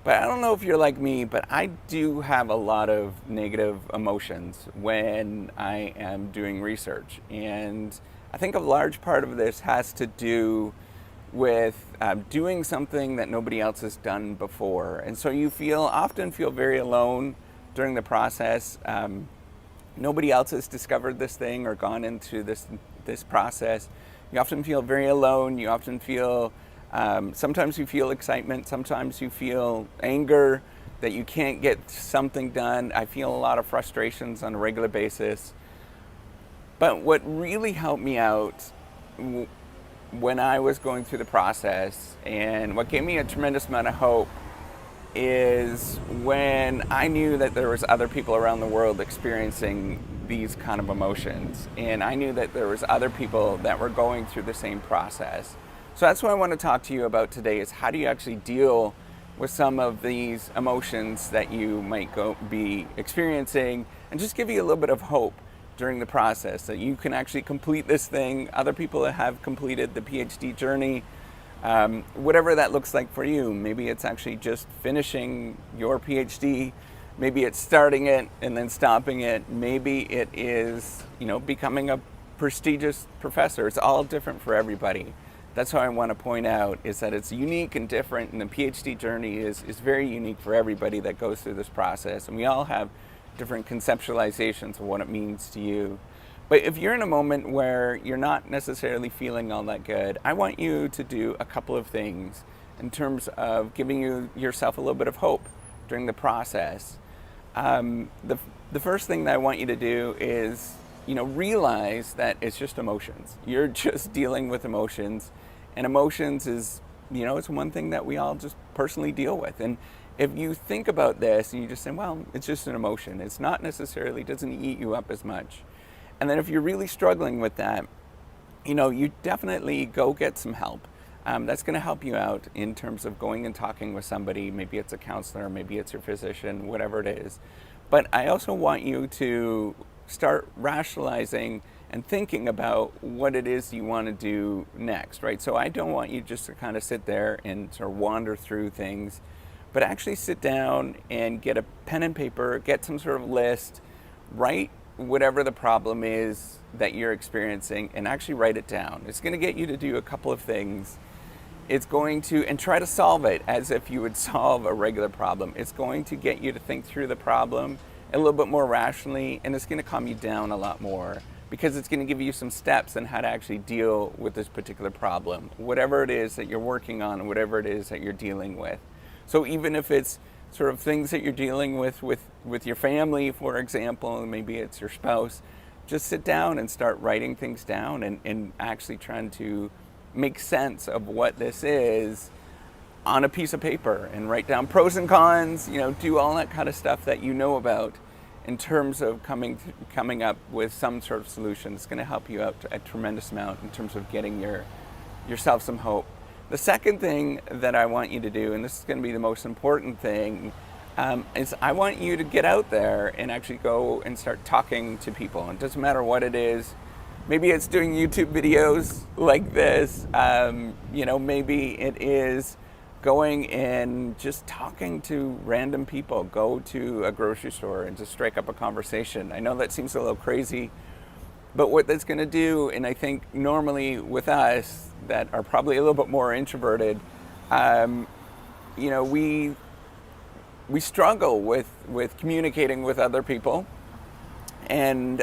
But I don't know if you're like me, but I do have a lot of negative emotions when I am doing research. And I think a large part of this has to do with doing something that nobody else has done before. And so you often feel very alone during the process. Nobody else has discovered this thing or gone into this process. You often feel very alone. You often feel sometimes you feel excitement, sometimes you feel anger that you can't get something done. I feel a lot of frustrations on a regular basis. But what really helped me out when I was going through the process, and what gave me a tremendous amount of hope, is when I knew that there was other people around the world experiencing these kind of emotions, and I knew that there was other people that were going through the same process. So that's what I want to talk to you about today, is how do you actually deal with some of these emotions that you might be experiencing, and just give you a little bit of hope during the process that you can actually complete this thing. Other people that have completed the PhD journey, whatever that looks like for you. Maybe it's actually just finishing your PhD. Maybe it's starting it and then stopping it. Maybe it is, becoming a prestigious professor. It's all different for everybody. That's how I want to point out, is that it's unique and different, and the PhD journey is very unique for everybody that goes through this process. And we all have different conceptualizations of what it means to you. But if you're in a moment where you're not necessarily feeling all that good, I want you to do a couple of things in terms of giving yourself a little bit of hope during the process. The first thing that I want you to do is, realize that it's just emotions. You're just dealing with emotions, and emotions is, it's one thing that we all just personally deal with. And if you think about this and you just say, well, it's just an emotion, it's not necessarily, doesn't eat you up as much. And then if you're really struggling with that, you definitely go get some help. That's going to help you out in terms of going and talking with somebody. Maybe it's a counselor, maybe it's your physician, whatever it is. But I also want you to start rationalizing and thinking about what it is you want to do next, right? So I don't want you just to kind of sit there and sort of wander through things, but actually sit down and get a pen and paper, get some sort of list, write whatever the problem is that you're experiencing, and actually write it down. It's going to get you to do a couple of things. It's going to, and try to solve it as if you would solve a regular problem. It's going to get you to think through the problem a little bit more rationally, and it's going to calm you down a lot more, because it's going to give you some steps on how to actually deal with this particular problem, whatever it is that you're working on, whatever it is that you're dealing with. So even if it's sort of things that you're dealing with your family, for example, maybe it's your spouse, just sit down and start writing things down and actually trying to make sense of what this is on a piece of paper, and write down pros and cons, do all that kind of stuff that you know about in terms of coming up with some sort of solution. It's going to help you out a tremendous amount in terms of getting yourself some hope. The second thing that I want you to do, and this is going to be the most important thing, is I want you to get out there and actually go and start talking to people. It doesn't matter what it is. Maybe it's doing YouTube videos like this. Maybe it is going and just talking to random people. Go to a grocery store and just strike up a conversation. I know that seems a little crazy, but what that's going to do, and I think normally with us that are probably a little bit more introverted, we struggle with communicating with other people, and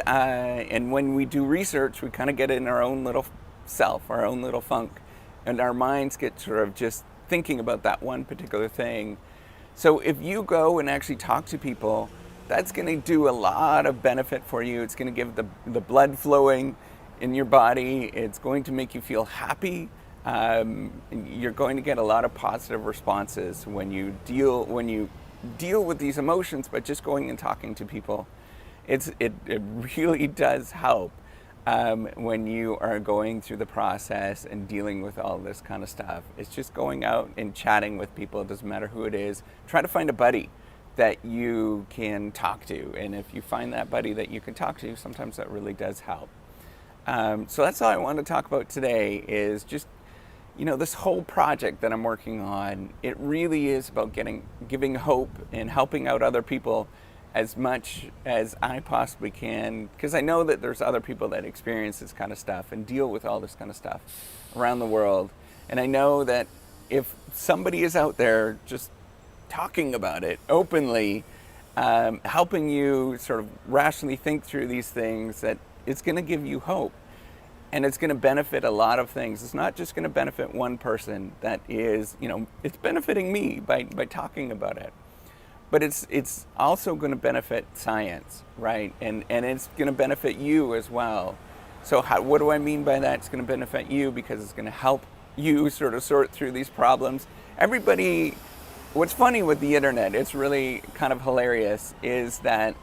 when we do research, we kind of get in our own little self, our own little funk, and our minds get sort of just thinking about that one particular thing. So if you go and actually talk to people, that's going to do a lot of benefit for you. It's going to give the blood flowing in your body. It's going to make you feel happy. You're going to get a lot of positive responses when you deal with these emotions, but just going and talking to people. It really does help when you are going through the process and dealing with all this kind of stuff. It's just going out and chatting with people. It doesn't matter who it is. Try to find a buddy that you can talk to. And if you find that buddy that you can talk to, sometimes that really does help. So that's all I want to talk about today, is just this whole project that I'm working on, it really is about giving hope and helping out other people as much as I possibly can, because I know that there's other people that experience this kind of stuff and deal with all this kind of stuff around the world. And I know that if somebody is out there just talking about it openly, helping you sort of rationally think through these things, that it's going to give you hope. And it's going to benefit a lot of things. It's not just going to benefit one person. That is, it's benefiting me by talking about it. But it's also going to benefit science, right? And it's going to benefit you as well. So what do I mean by that? It's going to benefit you because it's going to help you sort of sort through these problems. Everybody, what's funny with the internet, it's really kind of hilarious, is that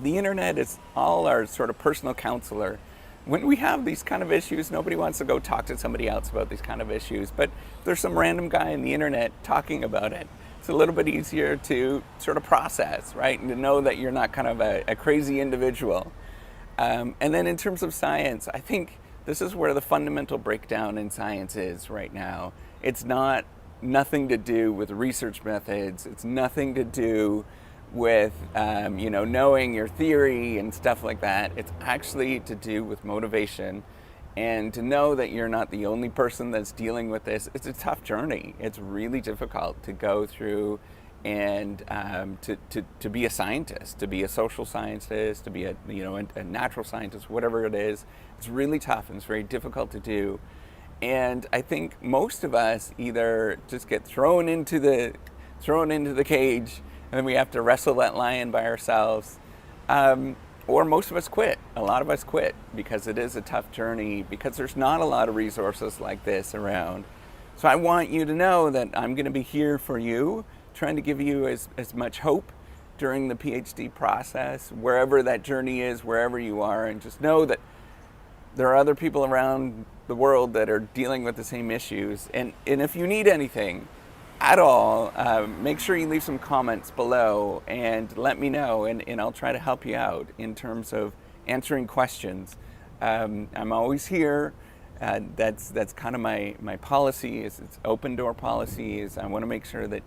the internet is all our sort of personal counselor. When we have these kind of issues, nobody wants to go talk to somebody else about these kind of issues. But if there's some random guy on the internet talking about it, it's a little bit easier to sort of process, right? And to know that you're not kind of a crazy individual. And then in terms of science, I think this is where the fundamental breakdown in science is right now. It's nothing to do with research methods. It's nothing to do with knowing your theory and stuff like that. It's actually to do with motivation, and to know that you're not the only person that's dealing with this. It's a tough journey. It's really difficult to go through, and to be a scientist, to be a social scientist, to be a natural scientist, whatever it is. It's really tough and it's very difficult to do. And I think most of us either just get thrown into the cage, and then we have to wrestle that lion by ourselves. Or most of us quit. A lot of us quit because it is a tough journey, because there's not a lot of resources like this around. So I want you to know that I'm going to be here for you, trying to give you as much hope during the PhD process, wherever that journey is, wherever you are, and just know that there are other people around the world that are dealing with the same issues. And if you need anything at all, make sure you leave some comments below and let me know, and I'll try to help you out in terms of answering questions. I'm always here. That's kind of my policy. It's open door policy. Is I want to make sure that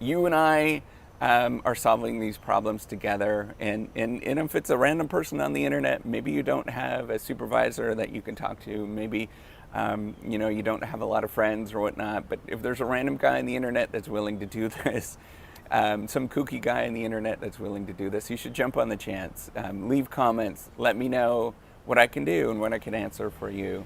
you and I are solving these problems together. And if it's a random person on the internet, maybe you don't have a supervisor that you can talk to. Maybe you don't have a lot of friends or whatnot, but if there's a random guy on the internet that's willing to do this, some kooky guy on the internet that's willing to do this, you should jump on the chance. Leave comments, let me know what I can do and what I can answer for you.